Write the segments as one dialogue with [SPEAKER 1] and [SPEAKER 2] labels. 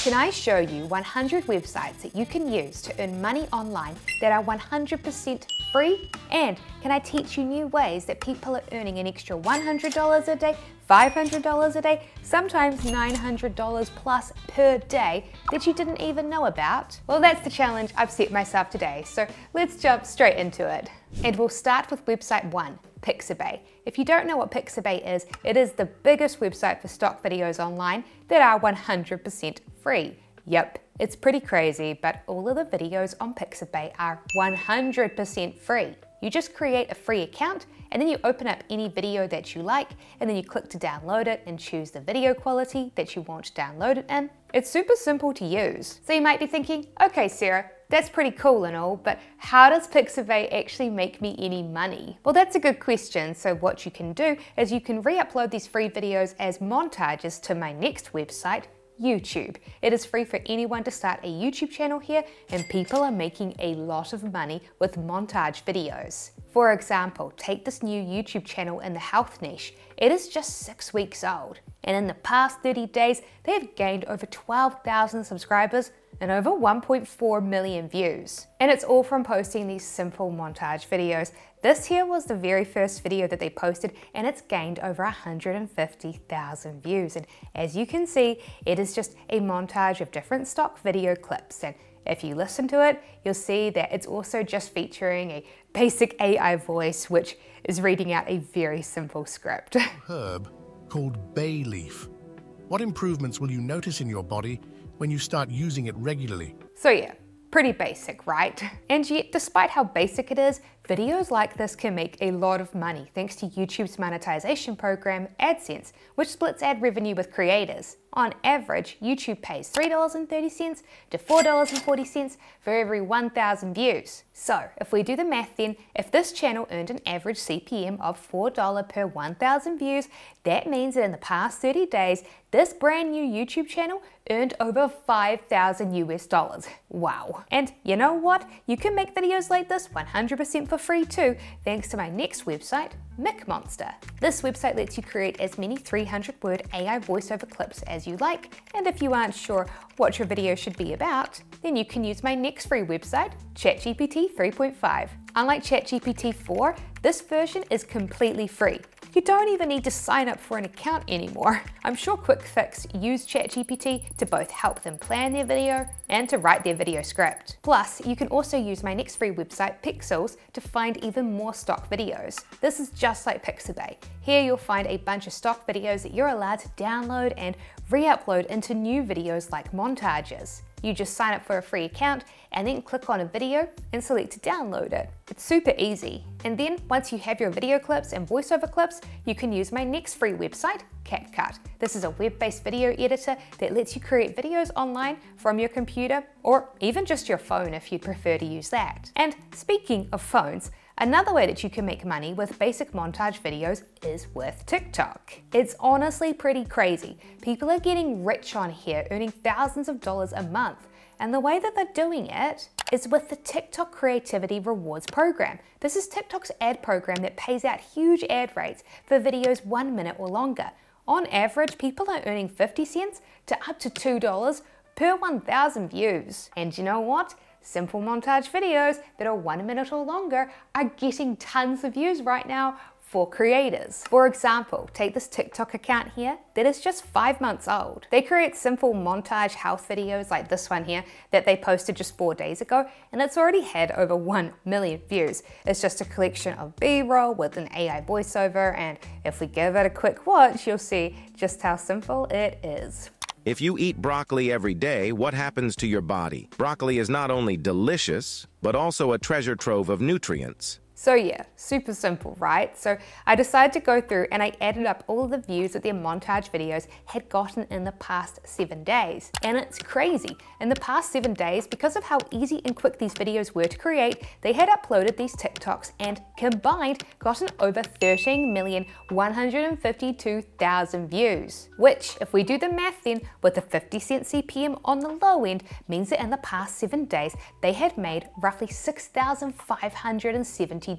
[SPEAKER 1] Can I show you 100 websites that you can use to earn money online that are 100% free? And can I teach you new ways that people are earning an extra $100 a day, $500 a day, sometimes $900 plus per day that you didn't even know about? Well, that's the challenge I've set myself today, so let's jump straight into it. And we'll start with website 1, Pixabay. If you don't know what Pixabay is, it is the biggest website for stock videos online that are 100% free. Yep, it's pretty crazy, but all of the videos on Pixabay are 100% free. You just create a free account and then you open up any video that you like and then you click to download it and choose the video quality that you want to download it in. It's super simple to use. So you might be thinking, okay Sarah, that's pretty cool and all, but how does Pixabay actually make me any money? Well, that's a good question. So what you can do is you can re-upload these free videos as montages to my next website, YouTube. It is free for anyone to start a YouTube channel here, and people are making a lot of money with montage videos. For example, take this new YouTube channel in the health niche. It is just 6 weeks old, and in the past 30 days, they have gained over 12,000 subscribers and over 1.4 million views. And it's all from posting these simple montage videos. This here was the very first video that they posted, and it's gained over 150,000 views. And as you can see, it is just a montage of different stock video clips. And if you listen to it, you'll see that it's also just featuring a basic AI voice, which is reading out a very simple script.
[SPEAKER 2] Herb called bay leaf. What improvements will you notice in your body when you start using it regularly?
[SPEAKER 1] So yeah, pretty basic, right? And yet, despite how basic it is, videos like this can make a lot of money thanks to YouTube's monetization program, AdSense, which splits ad revenue with creators. On average, YouTube pays $3.30 to $4.40 for every 1,000 views. So if we do the math then, if this channel earned an average CPM of $4 per 1,000 views, that means that in the past 30 days, this brand new YouTube channel earned over 5,000 US dollars. Wow. And you know what? You can make videos like this 100% for free too, thanks to my next website, MicMonster. This website lets you create as many 300-word AI voiceover clips as you like, and if you aren't sure what your video should be about, then you can use my next free website, ChatGPT 3.5. Unlike ChatGPT 4, this version is completely free. You don't even need to sign up for an account anymore. I'm sure Quick Fix use ChatGPT to both help them plan their video and to write their video script. Plus, you can also use my next free website, Pexels, to find even more stock videos. This is just like Pixabay. Here you'll find a bunch of stock videos that you're allowed to download and re-upload into new videos like montages. You just sign up for a free account and then click on a video and select to download it. It's super easy. And then once you have your video clips and voiceover clips, you can use my next free website, Capcut. This is a web-based video editor that lets you create videos online from your computer or even just your phone if you'd prefer to use that. And speaking of phones, another way that you can make money with basic montage videos is with TikTok. It's honestly pretty crazy. People are getting rich on here, earning thousands of dollars a month. And the way that they're doing it is with the TikTok Creativity Rewards program. This is TikTok's ad program that pays out huge ad rates for videos 1 minute or longer. On average, people are earning 50 cents to up to $2 per 1,000 views. And you know what? Simple montage videos that are 1 minute or longer are getting tons of views right now for creators. For example, take this TikTok account here that is just 5 months old. They create simple montage health videos like this one here that they posted just 4 days ago, and it's already had over 1 million views. It's just a collection of B-roll with an AI voiceover, and if we give it a quick watch, you'll see just how simple it is.
[SPEAKER 3] If you eat broccoli every day, what happens to your body? Broccoli is not only delicious, but also a treasure trove of nutrients.
[SPEAKER 1] So yeah, super simple, right? So I decided to go through and I added up all of the views that their montage videos had gotten in the past 7 days. And it's crazy. In the past 7 days, because of how easy and quick these videos were to create, they had uploaded these TikToks and combined gotten over 13,152,000 views. Which, if we do the math then, with a 50-cent CPM on the low end, means that in the past 7 days, they had made roughly $6,570,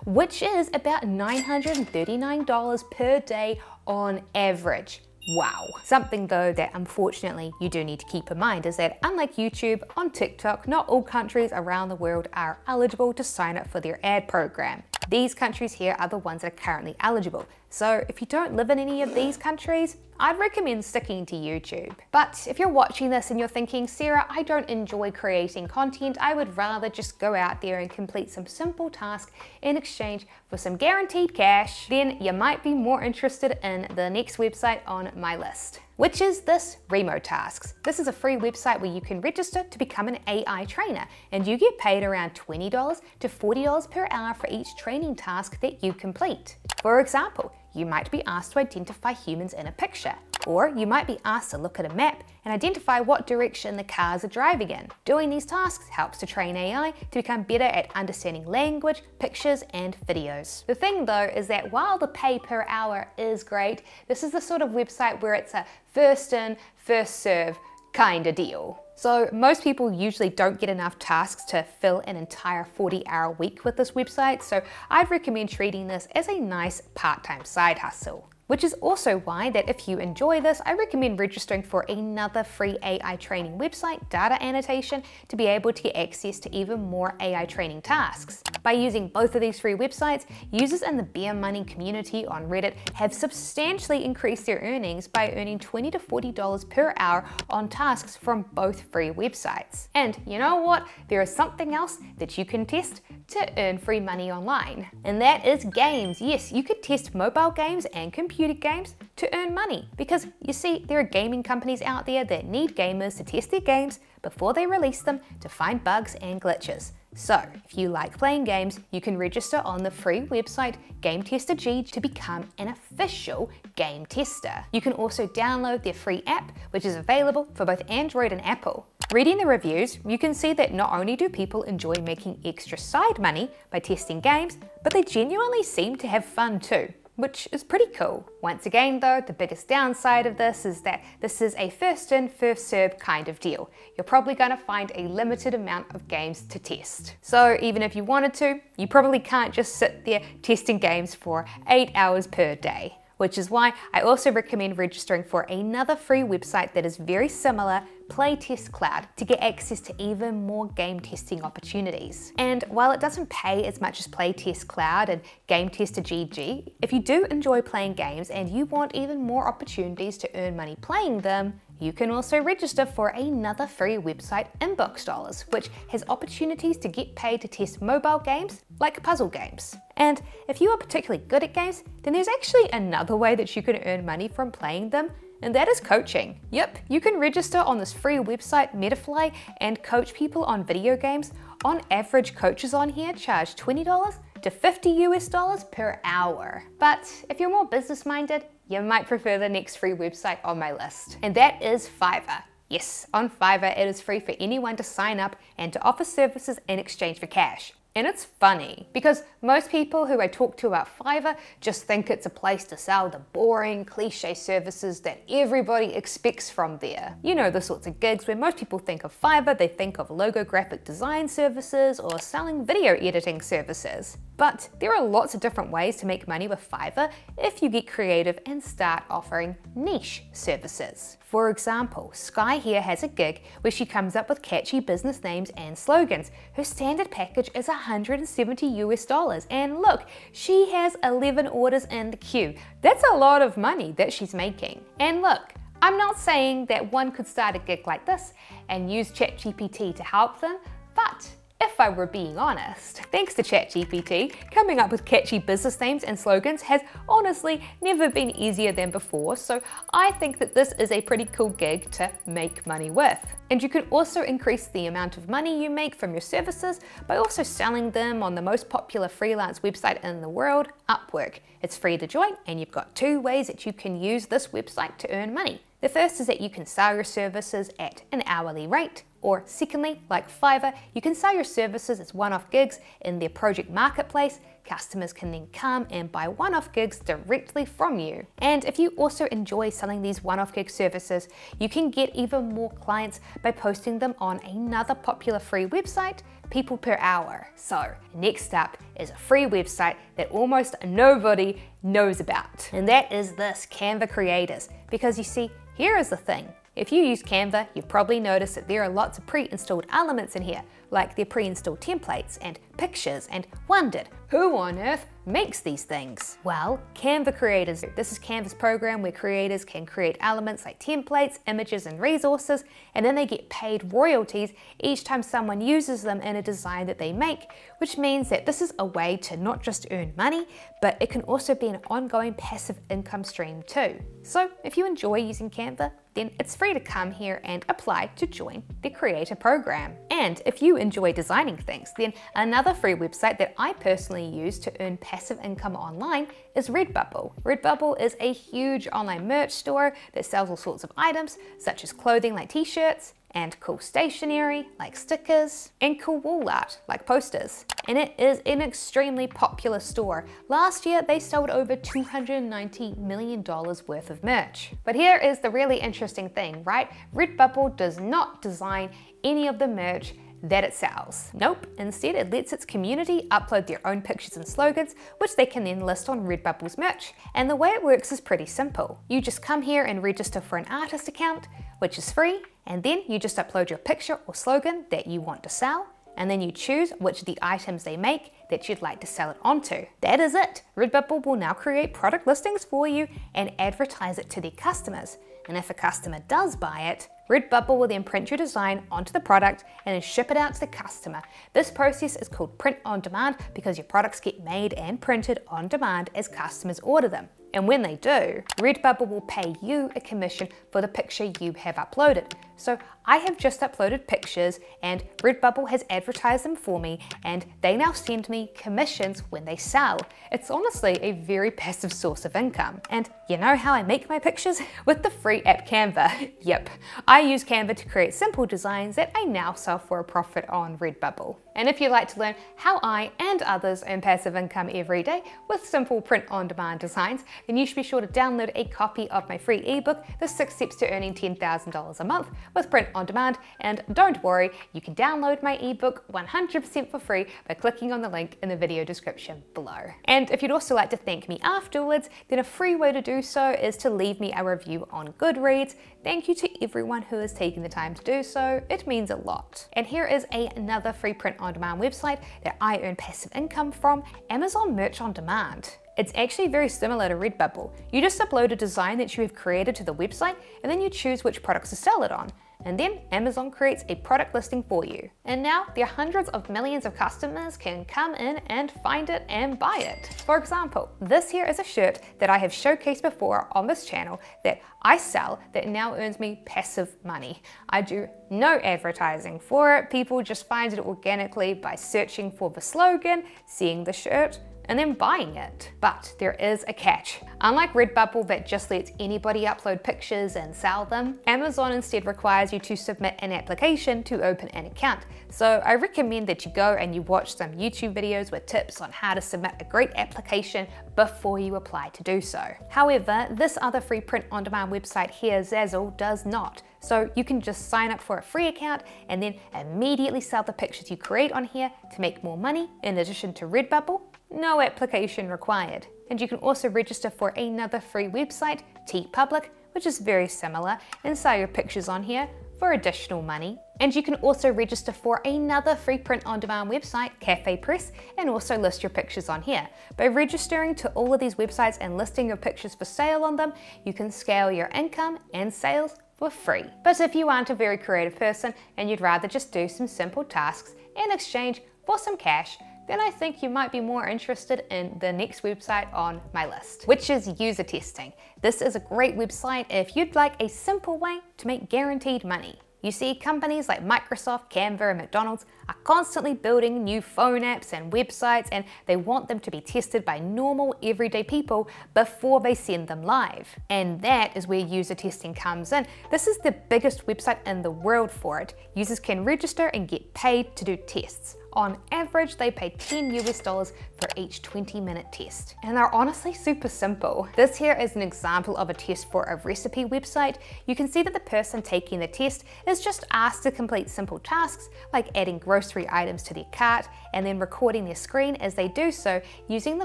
[SPEAKER 1] which is about $939 per day on average. Wow. Something though that unfortunately you do need to keep in mind is that unlike YouTube, on TikTok, not all countries around the world are eligible to sign up for their ad program. These countries here are the ones that are currently eligible. So if you don't live in any of these countries, I'd recommend sticking to YouTube. But if you're watching this and you're thinking, Sarah, I don't enjoy creating content, I would rather just go out there and complete some simple tasks in exchange for some guaranteed cash, then you might be more interested in the next website on my list, which is this Remotasks. This is a free website where you can register to become an AI trainer, and you get paid around $20 to $40 per hour for each training task that you complete. For example, you might be asked to identify humans in a picture, or you might be asked to look at a map and identify what direction the cars are driving in. Doing these tasks helps to train AI to become better at understanding language, pictures, and videos. The thing though is that while the pay per hour is great, this is the sort of website where it's a first in, first serve kind of deal. So most people usually don't get enough tasks to fill an entire 40-hour week with this website, so I'd recommend treating this as a nice part-time side hustle. Which is also why that if you enjoy this, I recommend registering for another free AI training website, Data Annotation, to be able to get access to even more AI training tasks. By using both of these free websites, users in the Beer Money community on Reddit have substantially increased their earnings by earning $20 to $40 per hour on tasks from both free websites. And you know what? There is something else that you can test to earn free money online, and that is games. Yes, you could test mobile games and computer games to earn money, because you see, there are gaming companies out there that need gamers to test their games before they release them to find bugs and glitches. So if you like playing games, you can register on the free website GameTesterG to become an official game tester. You can also download their free app, which is available for both Android and Apple. Reading the reviews, you can see that not only do people enjoy making extra side money by testing games, but they genuinely seem to have fun too, which is pretty cool. Once again though, the biggest downside of this is that this is a first in, first served kind of deal. You're probably gonna find a limited amount of games to test. So even if you wanted to, you probably can't just sit there testing games for 8 hours per day. Which is why I also recommend registering for another free website that is very similar, PlayTestCloud, to get access to even more game testing opportunities. And while it doesn't pay as much as PlayTestCloud and GameTesterGG, if you do enjoy playing games and you want even more opportunities to earn money playing them, you can also register for another free website, InboxDollars, which has opportunities to get paid to test mobile games like puzzle games. And if you are particularly good at games, then there's actually another way that you can earn money from playing them, and that is coaching. Yep, you can register on this free website, Metafy, and coach people on video games. On average, coaches on here charge $20 to $50 per hour. But if you're more business-minded, you might prefer the next free website on my list, and that is Fiverr. Yes, on Fiverr it is free for anyone to sign up and to offer services in exchange for cash. And it's funny, because most people who I talk to about Fiverr just think it's a place to sell the boring, cliche services that everybody expects from there. You know, the sorts of gigs where most people think of Fiverr, they think of logo graphic design services or selling video editing services. But there are lots of different ways to make money with Fiverr if you get creative and start offering niche services. For example, Sky here has a gig where she comes up with catchy business names and slogans. Her standard package is $170 and look, she has 11 orders in the queue. That's a lot of money that she's making. And look, I'm not saying that one could start a gig like this and use ChatGPT to help them, but if I were being honest, thanks to ChatGPT, coming up with catchy business names and slogans has honestly never been easier than before, so I think that this is a pretty cool gig to make money with. And you can also increase the amount of money you make from your services by also selling them on the most popular freelance website in the world, Upwork. It's free to join, and you've got 2 ways that you can use this website to earn money. The first is that you can sell your services at an hourly rate, Or secondly, like Fiverr, you can sell your services as one-off gigs in their project marketplace. Customers can then come and buy one-off gigs directly from you. And if you also enjoy selling these one-off gig services, you can get even more clients by posting them on another popular free website, People Per Hour. So next up is a free website that almost nobody knows about. And that is this, Canva Creators. Because you see, here is the thing. If you use Canva, you've probably noticed that there are lots of pre-installed elements in here, like their pre-installed templates and pictures, and wondered, who on earth makes these things? Well, Canva Creators. This is Canva's program where creators can create elements like templates, images, and resources, and then they get paid royalties each time someone uses them in a design that they make, which means that this is a way to not just earn money, but it can also be an ongoing passive income stream too. So if you enjoy using Canva, then it's free to come here and apply to join the creator program. And if you enjoy designing things, then another free website that I personally use to earn passive income online is RedBubble. RedBubble is a huge online merch store that sells all sorts of items, such as clothing like t-shirts, and cool stationery like stickers, and cool wall art like posters. And it is an extremely popular store. Last year, they sold over $290 million worth of merch. But here is the really interesting thing, right? RedBubble does not design any of the merch that it sells. Nope, instead it lets its community upload their own pictures and slogans, which they can then list on RedBubble's merch. And the way it works is pretty simple. You just come here and register for an artist account, which is free, and then you just upload your picture or slogan that you want to sell, and then you choose which of the items they make that you'd like to sell it onto. That is it. RedBubble will now create product listings for you and advertise it to their customers. And if a customer does buy it, RedBubble will then print your design onto the product and then ship it out to the customer. This process is called print on demand because your products get made and printed on demand as customers order them. And when they do, RedBubble will pay you a commission for the picture you have uploaded. So I have just uploaded pictures and RedBubble has advertised them for me, and they now send me commissions when they sell. It's honestly a very passive source of income. And you know how I make my pictures? With the free app Canva. Yep, I use Canva to create simple designs that I now sell for a profit on RedBubble. And if you'd like to learn how I and others earn passive income every day with simple print-on-demand designs, then you should be sure to download a copy of my free ebook, The 6 Steps to Earning $10,000 a Month with Print on Demand. And don't worry, you can download my ebook 100% for free by clicking on the link in the video description below. And if you'd also like to thank me afterwards, then a free way to do so is to leave me a review on Goodreads. Thank you to everyone who has taken the time to do so. It means a lot. And here is another free print-on-demand website that I earn passive income from, Amazon Merch on Demand. It's actually very similar to RedBubble. You just upload a design that you have created to the website, and then you choose which products to sell it on. And then Amazon creates a product listing for you. And now there are hundreds of millions of customers can come in and find it and buy it. For example, this here is a shirt that I have showcased before on this channel that I sell that now earns me passive money. I do no advertising for it. People just find it organically by searching for the slogan, seeing the shirt, and then buying it. But there is a catch. Unlike RedBubble that just lets anybody upload pictures and sell them, Amazon instead requires you to submit an application to open an account. So I recommend that you go and you watch some YouTube videos with tips on how to submit a great application before you apply to do so. However, this other free print-on-demand website here, Zazzle, does not. So you can just sign up for a free account and then immediately sell the pictures you create on here to make more money. In addition to RedBubble, no application required. And you can also register for another free website, TeePublic, which is very similar, and sell your pictures on here for additional money. And you can also register for another free print-on-demand website, Cafe Press, and also list your pictures on here. By registering to all of these websites and listing your pictures for sale on them, you can scale your income and sales for free. But if you aren't a very creative person and you'd rather just do some simple tasks in exchange for some cash, then I think you might be more interested in the next website on my list, which is UserTesting. This is a great website if you'd like a simple way to make guaranteed money. You see, companies like Microsoft, Canva, and McDonald's are constantly building new phone apps and websites, and they want them to be tested by normal, everyday people before they send them live. And that is where user testing comes in. This is the biggest website in the world for it. Users can register and get paid to do tests. On average, they pay $10 for each 20-minute test. And they're honestly super simple. This here is an example of a test for a recipe website. You can see that the person taking the test is just asked to complete simple tasks like adding grocery items to their cart and then recording their screen as they do so using the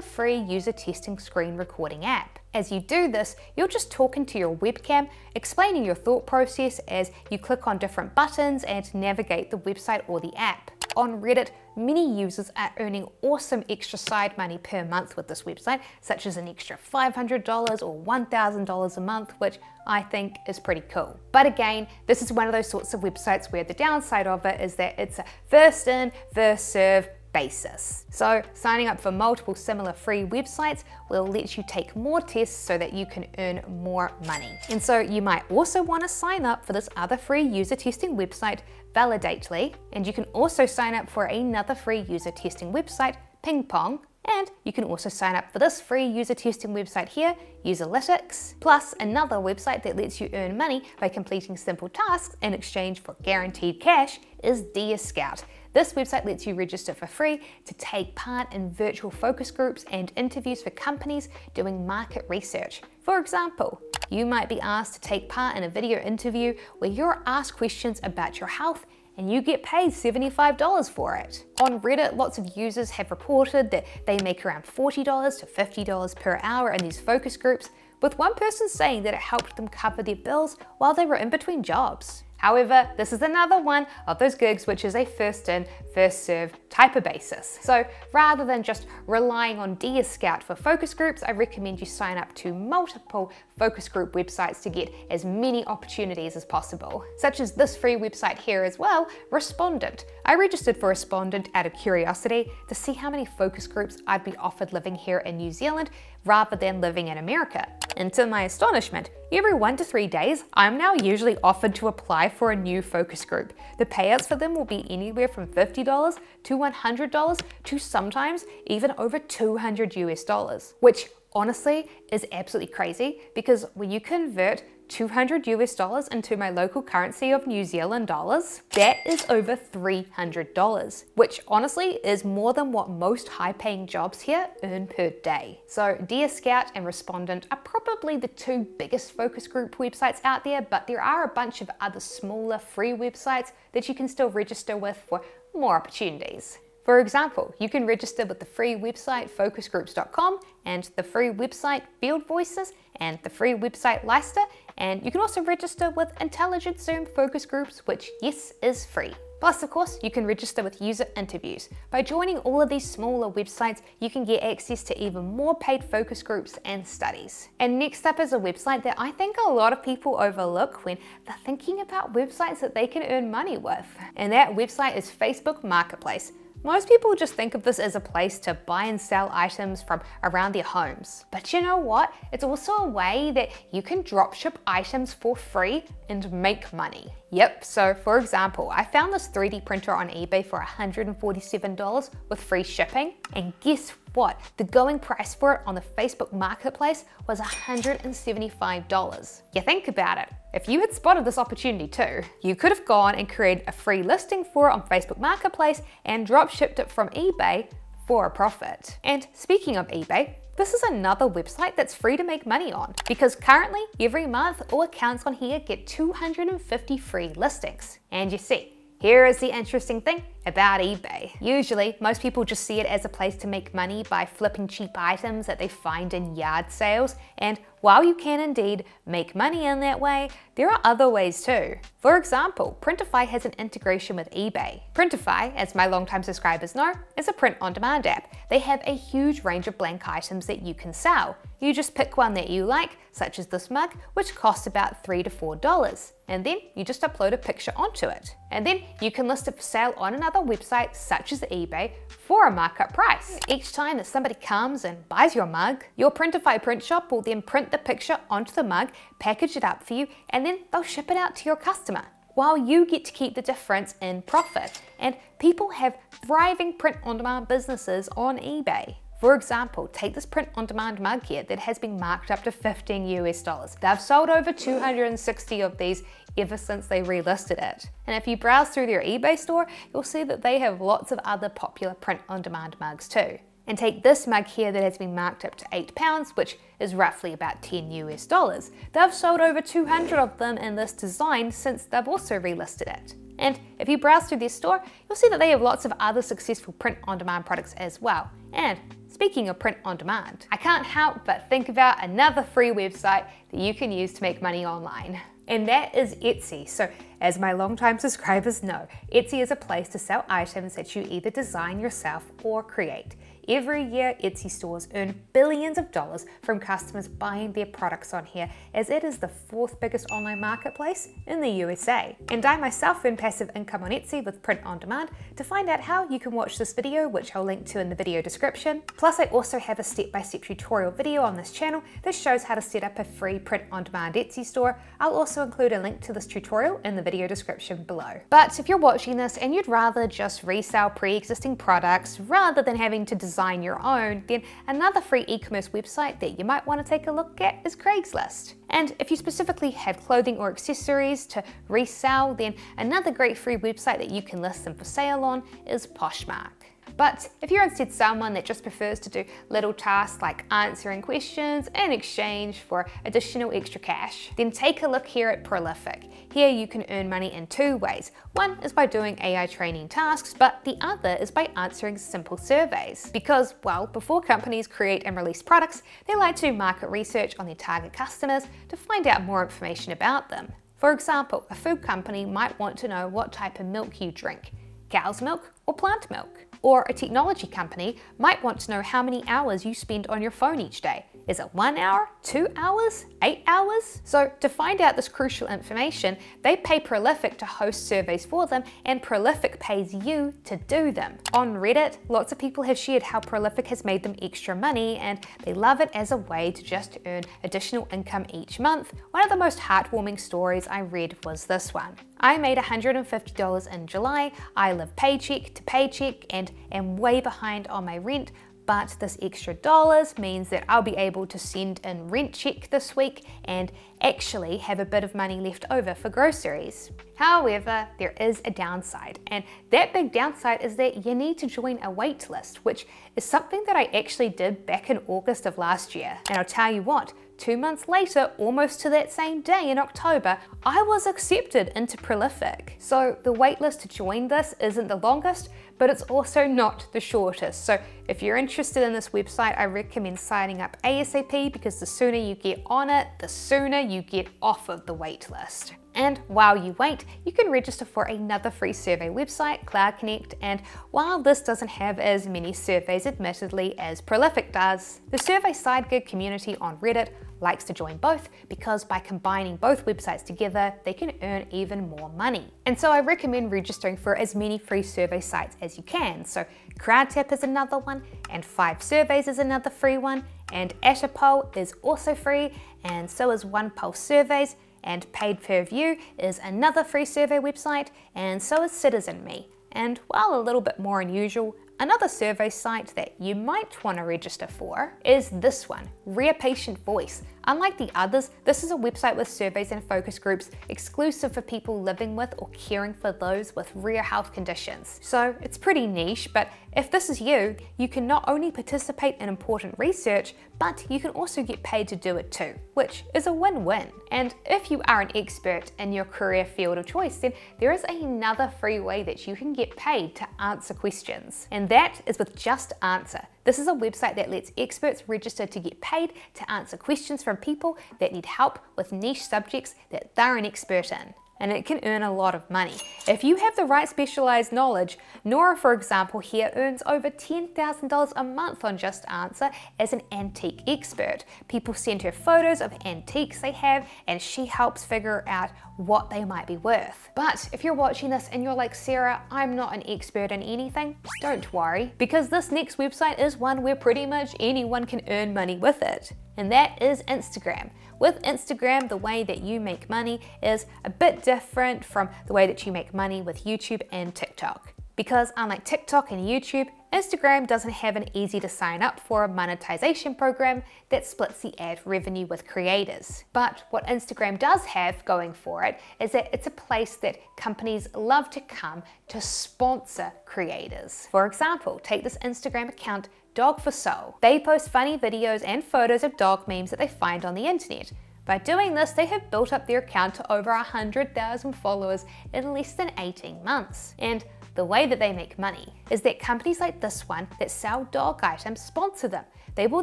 [SPEAKER 1] free user testing screen recording app. As you do this, you're just talking to your webcam, explaining your thought process as you click on different buttons and navigate the website or the app. On Reddit, many users are earning awesome extra side money per month with this website, such as an extra $500 or $1,000 a month, which I think is pretty cool. But again, this is one of those sorts of websites where the downside of it is that it's a first in, first serve basis. So signing up for multiple similar free websites will let you take more tests so that you can earn more money. And so you might also want to sign up for this other free user testing website, Validately, and you can also sign up for another free user testing website, Ping Pong, and you can also sign up for this free user testing website here, Userlytics, plus another website that lets you earn money by completing simple tasks in exchange for guaranteed cash is Dscout. This website lets you register for free to take part in virtual focus groups and interviews for companies doing market research. For example, you might be asked to take part in a video interview where you're asked questions about your health and you get paid $75 for it. On Reddit, lots of users have reported that they make around $40 to $50 per hour in these focus groups, with one person saying that it helped them cover their bills while they were in between jobs. However, this is another one of those gigs which is a first in, first served type of basis. So rather than just relying on Dscout for focus groups, I recommend you sign up to multiple focus group websites to get as many opportunities as possible, such as this free website here as well, Respondent. I registered for Respondent out of curiosity to see how many focus groups I'd be offered living here in New Zealand rather than living in America. And to my astonishment, every 1 to 3 days, I'm now usually offered to apply for a new focus group. The payouts for them will be anywhere from $50 to $100 to sometimes even over $200 which honestly is absolutely crazy, because when you convert $200 into my local currency of New Zealand dollars, that is over $300, which honestly is more than what most high-paying jobs here earn per day. So Dscout and Respondent are probably the two biggest focus group websites out there, but there are a bunch of other smaller free websites that you can still register with for more opportunities. For example, you can register with the free website focusgroups.com and the free website Field Voices and the free website Leicester, and you can also register with Intelligent Zoom focus groups, which yes, is free. Plus, of course, you can register with user interviews. By joining all of these smaller websites, you can get access to even more paid focus groups and studies. And next up is a website that I think a lot of people overlook when they're thinking about websites that they can earn money with. And that website is Facebook Marketplace. Most people just think of this as a place to buy and sell items from around their homes. But you know what? It's also a way that you can dropship items for free and make money. Yep, so for example, I found this 3D printer on eBay for $147 with free shipping. And guess what? The going price for it on the Facebook Marketplace was $175. You think about it. If you had spotted this opportunity too, you could have gone and created a free listing for it on Facebook Marketplace and drop shipped it from eBay for a profit. And speaking of eBay, this is another website that's free to make money on, because currently every month all accounts on here get 250 free listings. And you see, here is the interesting thing about eBay. Usually, most people just see it as a place to make money by flipping cheap items that they find in yard sales, and while you can indeed make money in that way, there are other ways too. For example, Printify has an integration with eBay. Printify, as my longtime subscribers know, is a print-on-demand app. They have a huge range of blank items that you can sell. You just pick one that you like, such as this mug, which costs about $3 to $4, and then you just upload a picture onto it. And then you can list it for sale on another website, such as eBay, for a markup price. Each time that somebody comes and buys your mug, your Printify print shop will then print the picture onto the mug, package it up for you, and then they'll ship it out to your customer. while you get to keep the difference in profit. And people have thriving print-on-demand businesses on eBay. For example, take this print-on-demand mug here that has been marked up to $15 US. They've sold over 260 of these ever since they relisted it. And if you browse through their eBay store, you'll see that they have lots of other popular print-on-demand mugs too. And take this mug here that has been marked up to £8, which is roughly about $10 US. They've sold over 200 of them in this design since they've also relisted it. And if you browse through their store, you'll see that they have lots of other successful print-on-demand products as well. And speaking of print-on-demand, I can't help but think about another free website that you can use to make money online. And that is Etsy. So as my longtime subscribers know, Etsy is a place to sell items that you either design yourself or create. Every year, Etsy stores earn billions of dollars from customers buying their products on here, as it is the 4th biggest online marketplace in the USA. And I myself earn passive income on Etsy with print on demand. To find out how, you can watch this video, which I'll link to in the video description. Plus, I also have a step-by-step tutorial video on this channel that shows how to set up a free print on demand Etsy store. I'll also include a link to this tutorial in the video description below. But if you're watching this and you'd rather just resell pre-existing products rather than having to design your own, then another free e-commerce website that you might want to take a look at is Craigslist. And if you specifically have clothing or accessories to resell, then another great free website that you can list them for sale on is Poshmark. But if you're instead someone that just prefers to do little tasks like answering questions in exchange for additional extra cash, then take a look here at Prolific. Here you can earn money in 2 ways. One is by doing AI training tasks, but the other is by answering simple surveys. Because, well, before companies create and release products, they like to do market research on their target customers to find out more information about them. For example, a food company might want to know what type of milk you drink, cow's milk or plant milk. Or a technology company might want to know how many hours you spend on your phone each day. Is it 1 hour, 2 hours, 8 hours? So to find out this crucial information, they pay Prolific to host surveys for them, and Prolific pays you to do them. On Reddit, lots of people have shared how Prolific has made them extra money, and they love it as a way to just earn additional income each month. One of the most heartwarming stories I read was this one. I made $150 in July. I live paycheck to paycheck and am way behind on my rent, but this extra dollars means that I'll be able to send in rent check this week and actually have a bit of money left over for groceries. However, there is a downside, and that big downside is that you need to join a wait list, which is something that I actually did back in August of last year. And I'll tell you what, 2 months later, almost to that same day in October, I was accepted into Prolific. So the waitlist to join this isn't the longest, but it's also not the shortest. So if you're interested in this website, I recommend signing up ASAP, because the sooner you get on it, the sooner you get off of the waitlist. And while you wait, you can register for another free survey website, Cloud Connect, and while this doesn't have as many surveys admittedly as Prolific does, the survey side gig community on Reddit likes to join both, because by combining both websites together, they can earn even more money. And so I recommend registering for as many free survey sites as you can. So CrowdTap is another one, and 5 Surveys is another free one, and Atterpoll is also free, and so is OnePulse Surveys, and Paid Per View is another free survey website, and so is CitizenMe. And while a little bit more unusual, another survey site that you might want to register for is this one, Rare Patient Voice. Unlike the others, this is a website with surveys and focus groups exclusive for people living with or caring for those with rare health conditions. So it's pretty niche, but if this is you, you can not only participate in important research, but you can also get paid to do it too, which is a win-win. And if you are an expert in your career field of choice, then there is another free way that you can get paid to answer questions. And that is with JustAnswer. This is a website that lets experts register to get paid to answer questions from people that need help with niche subjects that they're an expert in. And it can earn a lot of money. If you have the right specialized knowledge, Nora, for example, here earns over $10,000 a month on JustAnswer as an antique expert. People send her photos of antiques they have, and she helps figure out what they might be worth. But if you're watching this and you're like, Sarah, I'm not an expert in anything, don't worry, because this next website is one where pretty much anyone can earn money with it. And that is Instagram. With Instagram, the way that you make money is a bit different from the way that you make money with YouTube and TikTok. Because unlike TikTok and YouTube, Instagram doesn't have an easy to sign up for monetization program that splits the ad revenue with creators. But what Instagram does have going for it is that it's a place that companies love to come to sponsor creators. For example, take this Instagram account, Dog for Soul. They post funny videos and photos of dog memes that they find on the internet. By doing this, they have built up their account to over 100,000 followers in less than 18 months. And the way that they make money is that companies like this one that sell dog items sponsor them. They will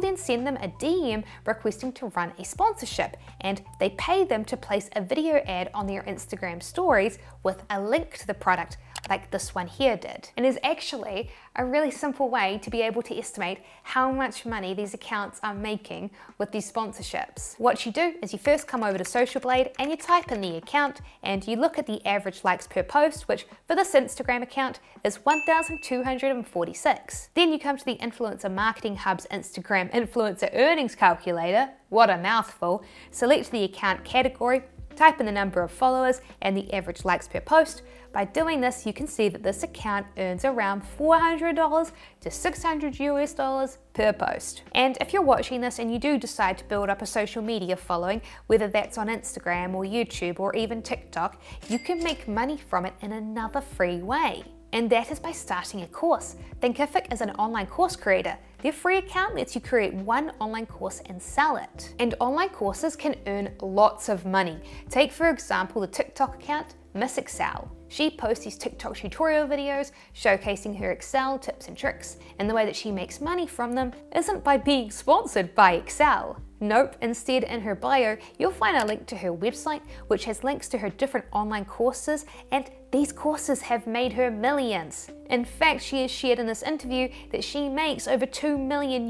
[SPEAKER 1] then send them a DM requesting to run a sponsorship, and they pay them to place a video ad on their Instagram stories with a link to the product like this one here did. And is actually a really simple way to be able to estimate how much money these accounts are making with these sponsorships. What you do is you first come over to Social Blade and you type in the account and you look at the average likes per post, which for this Instagram account is 1,246. Then you come to the Influencer Marketing Hub's Instagram Influencer Earnings Calculator. What a mouthful. Select the account category, type in the number of followers and the average likes per post. By doing this, you can see that this account earns around $400 to $600 per post. And if you're watching this and you do decide to build up a social media following, whether that's on Instagram or YouTube or even TikTok, you can make money from it in another free way. And that is by starting a course. Thinkific is an online course creator. Their free account lets you create one online course and sell it. And online courses can earn lots of money. Take for example the TikTok account, Miss Excel. She posts these TikTok tutorial videos showcasing her Excel tips and tricks, and the way that she makes money from them isn't by being sponsored by Excel. Nope, instead in her bio, you'll find a link to her website, which has links to her different online courses, and these courses have made her millions. In fact, she has shared in this interview that she makes over $2 million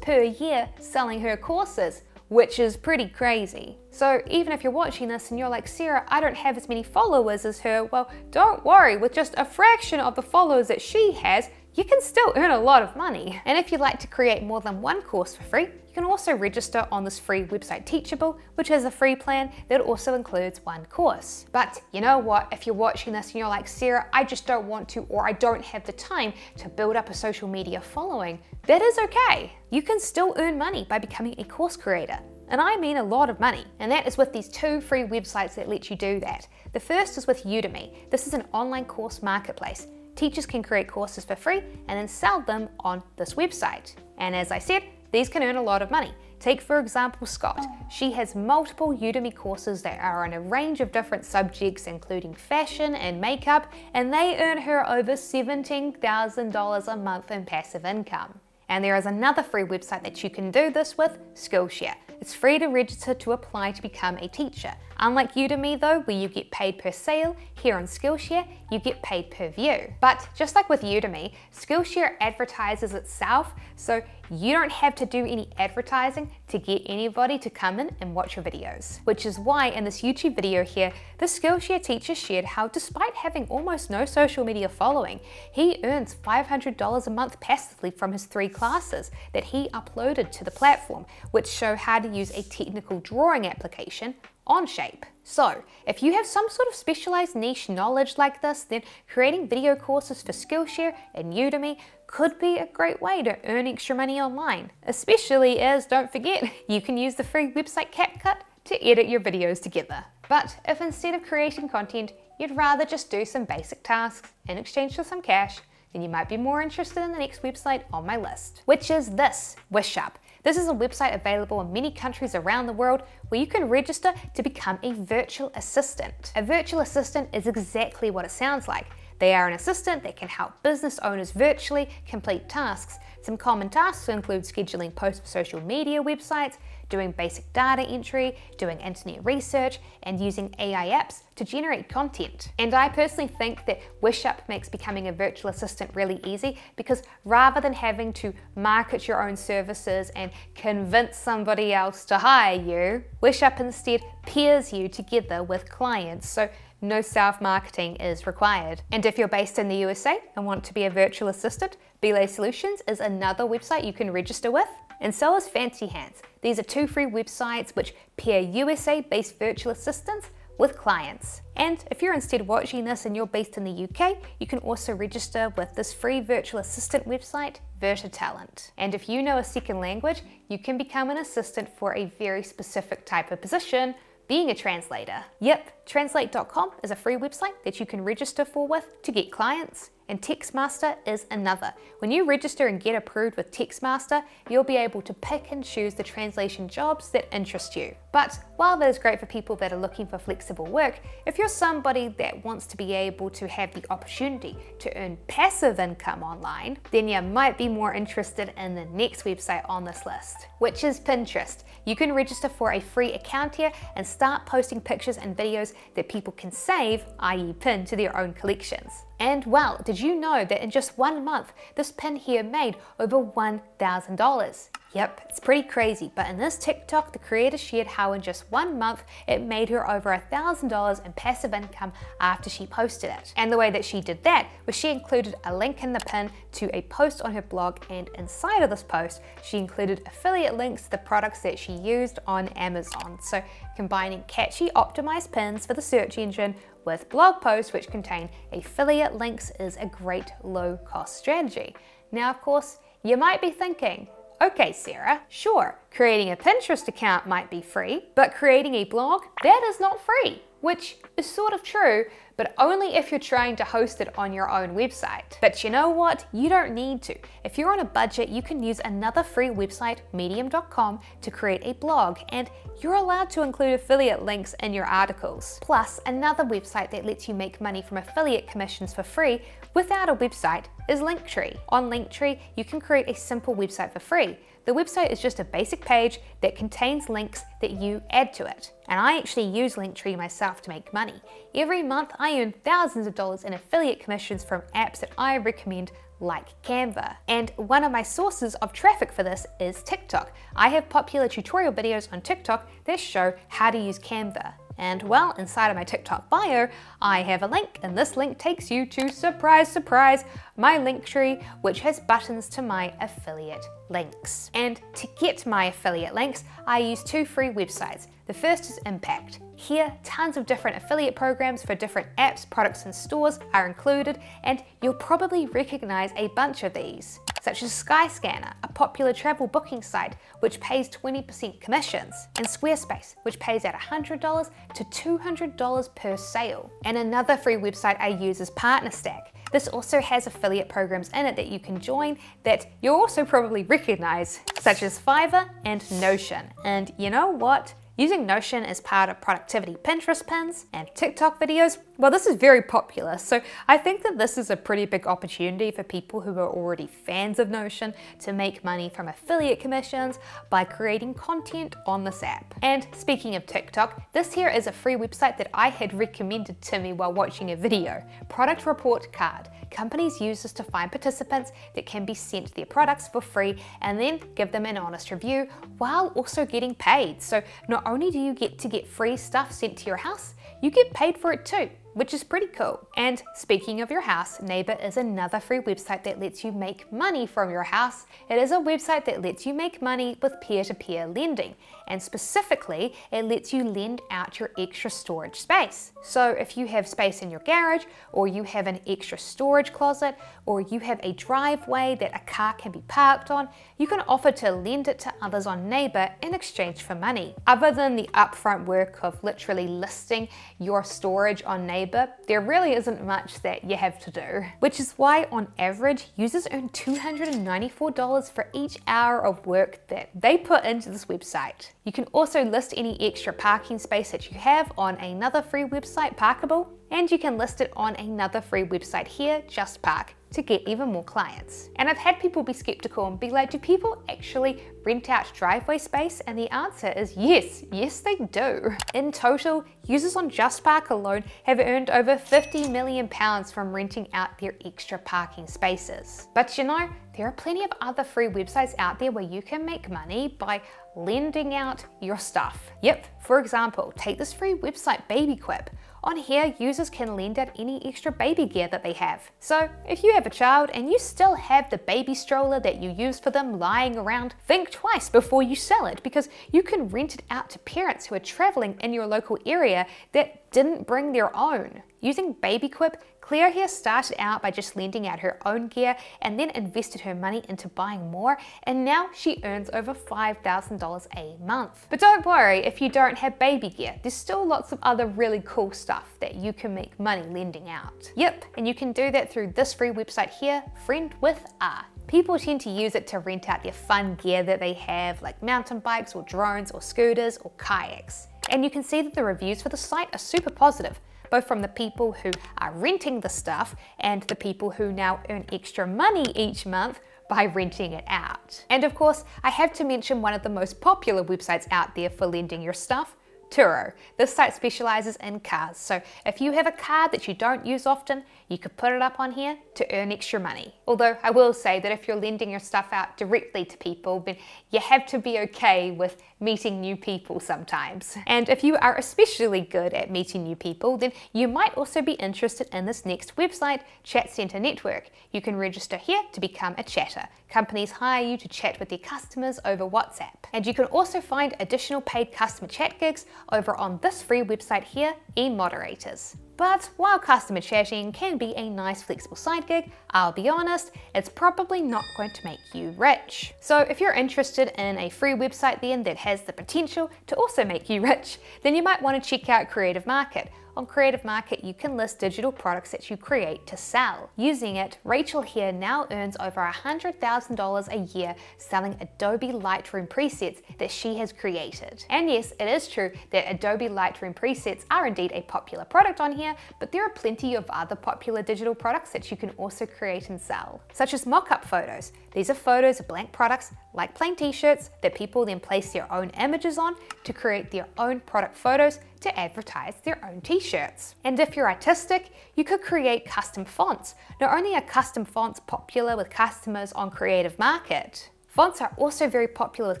[SPEAKER 1] per year selling her courses, which is pretty crazy. So even if you're watching this and you're like, Sarah, I don't have as many followers as her, well, don't worry, with just a fraction of the followers that she has, you can still earn a lot of money. And if you'd like to create more than one course for free, you can also register on this free website Teachable, which has a free plan that also includes one course. But you know what, if you're watching this and you're like, Sarah, I just don't want to, or I don't have the time to build up a social media following, that is okay. You can still earn money by becoming a course creator. And I mean a lot of money. And that is with these two free websites that let you do that. The first is with Udemy. This is an online course marketplace. Teachers can create courses for free and then sell them on this website. And as I said, these can earn a lot of money. Take for example Scott. She has multiple Udemy courses that are on a range of different subjects including fashion and makeup, and they earn her over $17,000 a month in passive income. And there is another free website that you can do this with, Skillshare. It's free to register to apply to become a teacher. Unlike Udemy though, where you get paid per sale, here on Skillshare, you get paid per view. But just like with Udemy, Skillshare advertises itself, so you don't have to do any advertising to get anybody to come in and watch your videos. Which is why in this YouTube video here, the Skillshare teacher shared how despite having almost no social media following, he earns $500 a month passively from his 3 classes that he uploaded to the platform, which show how to use a technical drawing application, Onshape. So, if you have some sort of specialized niche knowledge like this, then creating video courses for Skillshare and Udemy could be a great way to earn extra money online. Especially as, don't forget, you can use the free website Capcut to edit your videos together. But if instead of creating content, you'd rather just do some basic tasks in exchange for some cash, then you might be more interested in the next website on my list, which is this, Wishup. This is a website available in many countries around the world where you can register to become a virtual assistant. A virtual assistant is exactly what it sounds like. They are an assistant that can help business owners virtually complete tasks. Some common tasks include scheduling posts for social media websites, doing basic data entry, doing internet research, and using AI apps to generate content. And I personally think that Wishup makes becoming a virtual assistant really easy, because rather than having to market your own services and convince somebody else to hire you, Wishup instead pairs you together with clients, so no self-marketing is required. And if you're based in the USA and want to be a virtual assistant, Belay Solutions is another website you can register with. And so is Fancy Hands. These are 2 free websites which pair USA-based virtual assistants with clients. And if you're instead watching this and you're based in the UK, you can also register with this free virtual assistant website, VertaTalent. And if you know a second language, you can become an assistant for a very specific type of position, being a translator. Yep, translate.com is a free website that you can register with to get clients, and TextMaster is another. When you register and get approved with TextMaster, you'll be able to pick and choose the translation jobs that interest you. But while that is great for people that are looking for flexible work, if you're somebody that wants to be able to have the opportunity to earn passive income online, then you might be more interested in the next website on this list, which is Pinterest. You can register for a free account here and start posting pictures and videos that people can save, i.e. pin, to their own collections. And well, did you know that in just 1 month, this pin here made over $1,000? Yep, it's pretty crazy, but in this TikTok, the creator shared how in just 1 month, it made her over $1,000 in passive income after she posted it. And the way that she did that was she included a link in the pin to a post on her blog, and inside of this post, she included affiliate links to the products that she used on Amazon. So combining catchy optimized pins for the search engine with blog posts which contain affiliate links is a great low-cost strategy. Now, of course, you might be thinking, okay, Sarah, sure, creating a Pinterest account might be free, but creating a blog, that is not free. Which is sort of true, but only if you're trying to host it on your own website. But you know what? You don't need to. If you're on a budget, you can use another free website, medium.com, to create a blog, and you're allowed to include affiliate links in your articles. Plus, another website that lets you make money from affiliate commissions for free without a website is LinkTree. On LinkTree, you can create a simple website for free. The website is just a basic page that contains links that you add to it. And I actually use LinkTree myself to make money. Every month I earn thousands of dollars in affiliate commissions from apps that I recommend, like Canva. And one of my sources of traffic for this is TikTok. I have popular tutorial videos on TikTok that show how to use Canva. And well, inside of my TikTok bio, I have a link, and this link takes you to, surprise, surprise, my LinkTree, which has buttons to my affiliate links. And to get my affiliate links, I use 2 free websites. The first is Impact. Here, tons of different affiliate programs for different apps, products, and stores are included, and you'll probably recognize a bunch of these, such as Skyscanner, a popular travel booking site which pays 20% commissions, and Squarespace, which pays out $100 to $200 per sale. And another free website I use is PartnerStack. This also has affiliate programs in it that you can join that you'll also probably recognize, such as Fiverr and Notion. And you know what? Using Notion as part of productivity Pinterest pins and TikTok videos, well, this is very popular, so I think that this is a pretty big opportunity for people who are already fans of Notion to make money from affiliate commissions by creating content on this app. And speaking of TikTok, this here is a free website that I had recommended to me while watching a video, Product Report Card. Companies use this to find participants that can be sent their products for free and then give them an honest review while also getting paid. So not only do you get to get free stuff sent to your house, you get paid for it too, which is pretty cool. And speaking of your house, Neighbor is another free website that lets you make money from your house. It is a website that lets you make money with peer-to-peer lending, and specifically, it lets you lend out your extra storage space. So if you have space in your garage, or you have an extra storage closet, or you have a driveway that a car can be parked on, you can offer to lend it to others on Neighbor in exchange for money. Other than the upfront work of literally listing your storage on Neighbor, there really isn't much that you have to do. Which is why on average, users earn $294 for each hour of work that they put into this website. You can also list any extra parking space that you have on another free website, Parkable. And you can list it on another free website here, JustPark, to get even more clients. And I've had people be skeptical and be like, do people actually rent out driveway space? And the answer is yes, yes they do. In total, users on JustPark alone have earned over £50 million from renting out their extra parking spaces. But you know, there are plenty of other free websites out there where you can make money by lending out your stuff. Yep, for example, take this free website BabyQuip. On here, users can lend out any extra baby gear that they have. So if you have a child and you still have the baby stroller that you use for them lying around, think twice before you sell it, because you can rent it out to parents who are traveling in your local area that didn't bring their own. Using BabyQuip, Claire here started out by just lending out her own gear and then invested her money into buying more, and now she earns over $5,000 a month. But don't worry if you don't have baby gear, there's still lots of other really cool stuff that you can make money lending out. Yep, and you can do that through this free website here, Friend with A. People tend to use it to rent out their fun gear that they have, like mountain bikes or drones or scooters or kayaks. And you can see that the reviews for the site are super positive, both from the people who are renting the stuff and the people who now earn extra money each month by renting it out. And of course, I have to mention one of the most popular websites out there for lending your stuff, Turo. This site specializes in cars, so if you have a car that you don't use often, you could put it up on here to earn extra money. Although I will say that if you're lending your stuff out directly to people, then you have to be okay with meeting new people sometimes. And if you are especially good at meeting new people, then you might also be interested in this next website, ChatCenter Network. You can register here to become a chatter. Companies hire you to chat with their customers over WhatsApp. And you can also find additional paid customer chat gigs over on this free website here, E-Moderators. But while customer chatting can be a nice flexible side gig, I'll be honest, it's probably not going to make you rich. So if you're interested in a free website then that has the potential to also make you rich, then you might want to check out Creative Market. On Creative Market, you can list digital products that you create to sell. Using it, Rachel here now earns over $100,000 a year selling Adobe Lightroom presets that she has created. And yes, it is true that Adobe Lightroom presets are indeed a popular product on here, but there are plenty of other popular digital products that you can also create and sell, such as mock-up photos. These are photos of blank products, like plain t-shirts, that people then place their own images on to create their own product photos to advertise their own t-shirts. And if you're artistic, you could create custom fonts. Not only are custom fonts popular with customers on Creative Market, fonts are also very popular with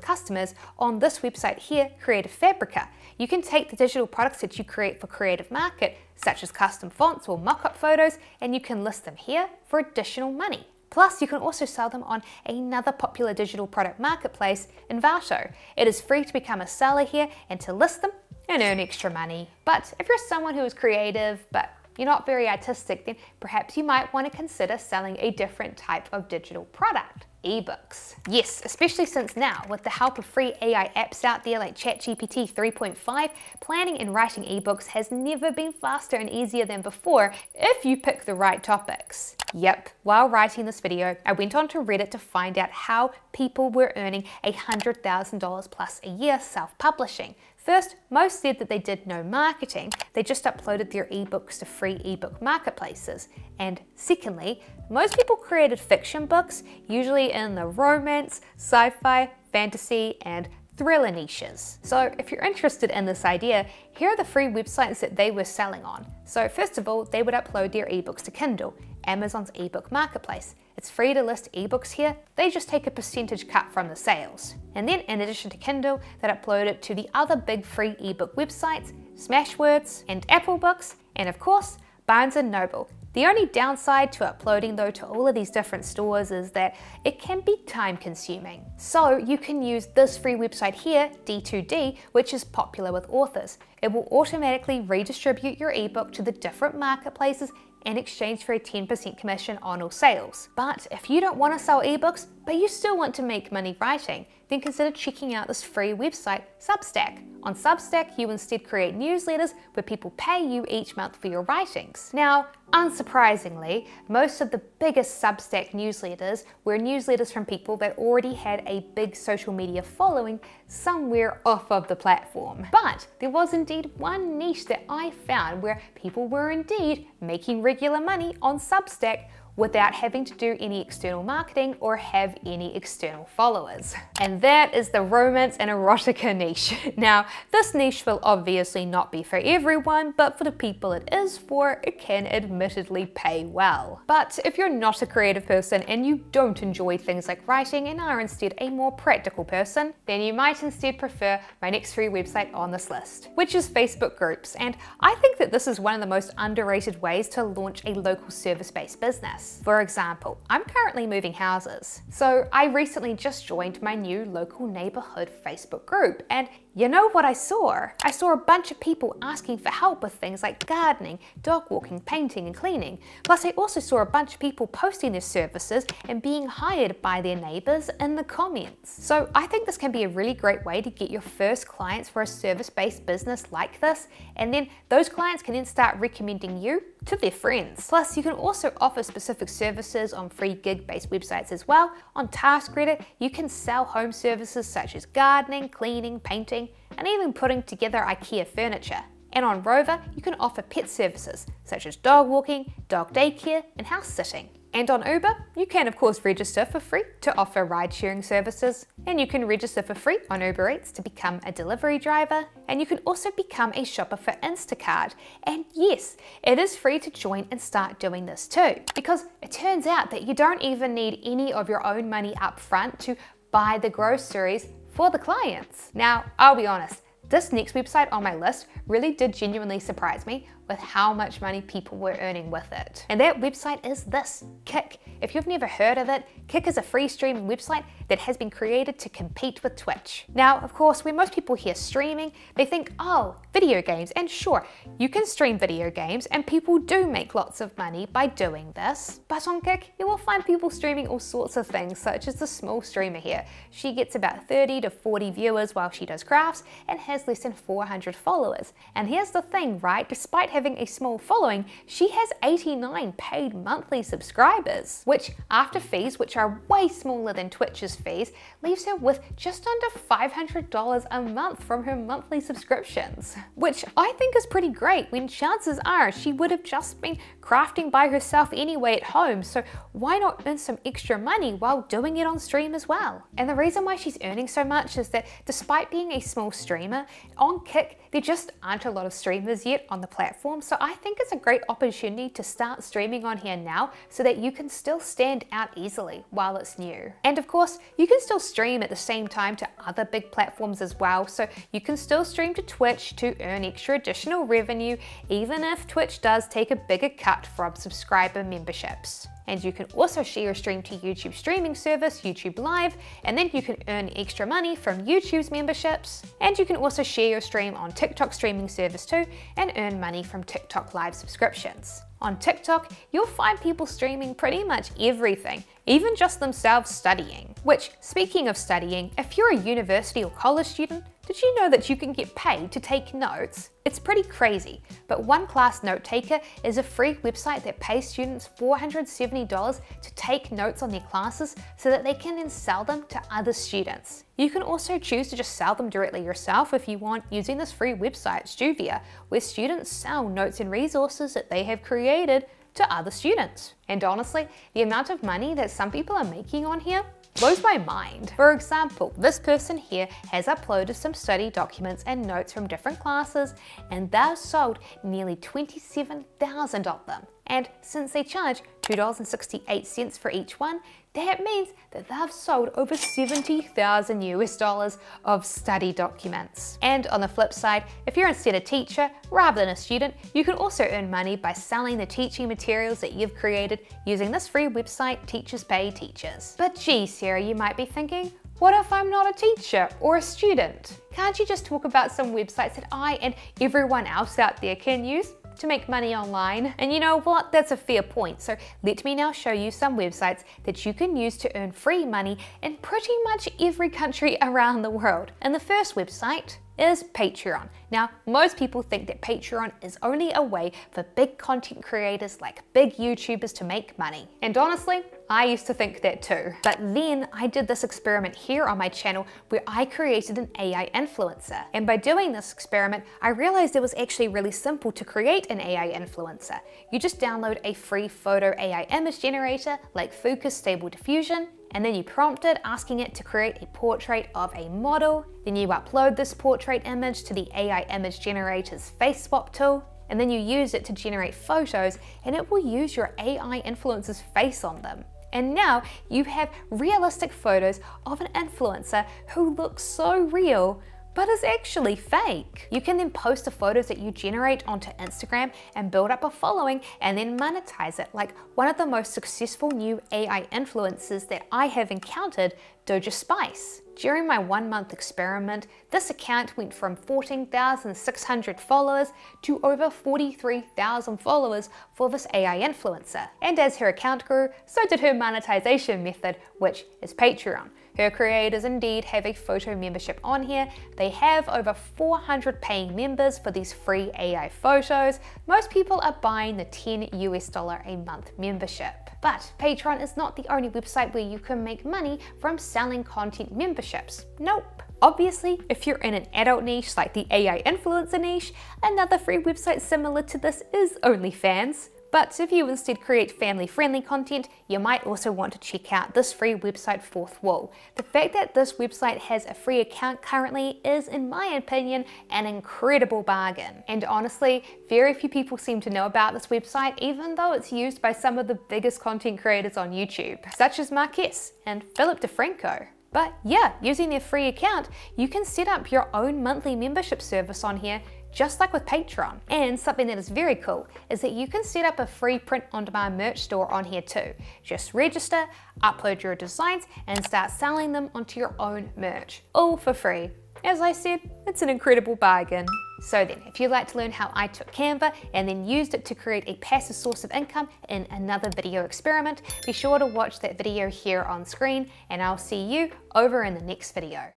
[SPEAKER 1] customers on this website here, Creative Fabrica. You can take the digital products that you create for Creative Market, such as custom fonts or mock-up photos, and you can list them here for additional money. Plus, you can also sell them on another popular digital product marketplace, Envato. It is free to become a seller here and to list them and earn extra money. But if you're someone who is creative, but you're not very artistic, then perhaps you might want to consider selling a different type of digital product. Ebooks. Yes, especially since now, with the help of free AI apps out there like ChatGPT 3.5, planning and writing ebooks has never been faster and easier than before if you pick the right topics. Yep, while writing this video, I went onto Reddit to find out how people were earning $100,000 plus a year self-publishing. First, most said that they did no marketing, they just uploaded their ebooks to free ebook marketplaces. And secondly, most people created fiction books, usually in the romance, sci-fi, fantasy, and thriller niches. So if you're interested in this idea, here are the free websites that they were selling on. So first of all, they would upload their ebooks to Kindle, Amazon's ebook marketplace. It's free to list ebooks here, they just take a percentage cut from the sales. And then in addition to Kindle, they'd upload it to the other big free ebook websites, Smashwords and Apple Books, and of course, Barnes & Noble. The only downside to uploading though to all of these different stores is that it can be time consuming. So you can use this free website here, D2D, which is popular with authors. It will automatically redistribute your ebook to the different marketplaces in exchange for a 10% commission on all sales. But if you don't want to sell ebooks, but you still want to make money writing, then consider checking out this free website, Substack. On Substack, you instead create newsletters where people pay you each month for your writings. Now, unsurprisingly, most of the biggest Substack newsletters were newsletters from people that already had a big social media following somewhere off of the platform. But there was indeed one niche that I found where people were indeed making regular money on Substack without having to do any external marketing or have any external followers. And that is the romance and erotica niche. Now, this niche will obviously not be for everyone, but for the people it is for, it can admittedly pay well. But if you're not a creative person and you don't enjoy things like writing and are instead a more practical person, then you might instead prefer my next free website on this list, which is Facebook groups. And I think that this is one of the most underrated ways to launch a local service-based business. For example, I'm currently moving houses, so I recently just joined my new local neighborhood Facebook group, and you know what I saw? I saw a bunch of people asking for help with things like gardening, dog walking, painting and cleaning. Plus I also saw a bunch of people posting their services and being hired by their neighbors in the comments. So I think this can be a really great way to get your first clients for a service-based business like this, and then those clients can then start recommending you to their friends. Plus you can also offer specific services on free gig-based websites as well. On TaskRedit, you can sell home services such as gardening, cleaning, painting, and even putting together IKEA furniture. And on Rover, you can offer pet services such as dog walking, dog daycare, and house sitting. And on Uber, you can of course register for free to offer ride-sharing services, and you can register for free on Uber Eats to become a delivery driver, and you can also become a shopper for Instacart. And yes, it is free to join and start doing this too, because it turns out that you don't even need any of your own money up front to buy the groceries for the clients. Now, I'll be honest, this next website on my list really did genuinely surprise me with how much money people were earning with it. And that website is this, Kick. If you've never heard of it, Kick is a free streaming website that has been created to compete with Twitch. Now, of course, when most people hear streaming, they think, oh, video games. And sure, you can stream video games and people do make lots of money by doing this. But on Kick, you will find people streaming all sorts of things, such as the small streamer here. She gets about 30 to 40 viewers while she does crafts and has less than 400 followers. And here's the thing, right? Despite having a small following, she has 89 paid monthly subscribers, which after fees, which are way smaller than Twitch's fees, leaves her with just under $500 a month from her monthly subscriptions, which I think is pretty great when chances are she would have just been crafting by herself anyway at home, so why not earn some extra money while doing it on stream as well? And the reason why she's earning so much is that despite being a small streamer, on Kick there just aren't a lot of streamers yet on the platform, so I think it's a great opportunity to start streaming on here now so that you can still stand out easily while it's new. And of course, you can still stream at the same time to other big platforms as well, so you can still stream to Twitch to earn extra additional revenue, even if Twitch does take a bigger cut from subscriber memberships. And you can also share your stream to YouTube streaming service, YouTube Live, and then you can earn extra money from YouTube's memberships. And you can also share your stream on TikTok streaming service too, and earn money from TikTok Live subscriptions. On TikTok, you'll find people streaming pretty much everything, even just themselves studying. Which, speaking of studying, if you're a university or college student, did you know that you can get paid to take notes? It's pretty crazy, but One Class Note Taker is a free website that pays students $470 to take notes on their classes so that they can then sell them to other students. You can also choose to just sell them directly yourself if you want, using this free website, Stuvia, where students sell notes and resources that they have created to other students. And honestly, the amount of money that some people are making on here blows my mind. For example, this person here has uploaded some study documents and notes from different classes, and they've sold nearly 27,000 of them. And since they charge $2.68 for each one, that means that they've sold over 70,000 US dollars of study documents. And on the flip side, if you're instead a teacher rather than a student, you can also earn money by selling the teaching materials that you've created using this free website, Teachers Pay Teachers. But geez, Sarah, you might be thinking, what if I'm not a teacher or a student? Can't you just talk about some websites that I and everyone else out there can use? to make money online. And you know what? That's a fair point. So let me now show you some websites that you can use to earn free money in pretty much every country around the world. And the first website is Patreon. Now, most people think that Patreon is only a way for big content creators like big YouTubers to make money. And honestly, I used to think that too. But then I did this experiment here on my channel where I created an AI influencer. And by doing this experiment, I realized it was actually really simple to create an AI influencer. You just download a free photo AI image generator like Focus Stable Diffusion, and then you prompt it asking it to create a portrait of a model. Then you upload this portrait image to the AI image generator's face swap tool, and then you use it to generate photos, and it will use your AI influencer's face on them. And now you have realistic photos of an influencer who looks so real, but is actually fake. You can then post the photos that you generate onto Instagram and build up a following and then monetize it, like one of the most successful new AI influencers that I have encountered, Doja Spice. During my 1-month experiment, this account went from 14,600 followers to over 43,000 followers for this AI influencer. And as her account grew, so did her monetization method, which is Patreon. Her creators indeed have a photo membership on here. They have over 400 paying members for these free AI photos. Most people are buying the $10 a month membership. But Patreon is not the only website where you can make money from selling content memberships. Nope. Obviously, if you're in an adult niche like the AI influencer niche, another free website similar to this is OnlyFans. But if you instead create family-friendly content, you might also want to check out this free website Fourth Wall. The fact that this website has a free account currently is, in my opinion, an incredible bargain. And honestly, very few people seem to know about this website, even though it's used by some of the biggest content creators on YouTube, such as Marquez and Philip DeFranco. But yeah, using their free account, you can set up your own monthly membership service on here, just like with Patreon. And something that is very cool is that you can set up a free print-on-demand merch store on here too. Just register, upload your designs, and start selling them onto your own merch, all for free. As I said, it's an incredible bargain. So then, if you'd like to learn how I took Canva and then used it to create a passive source of income in another video experiment, be sure to watch that video here on screen, and I'll see you over in the next video.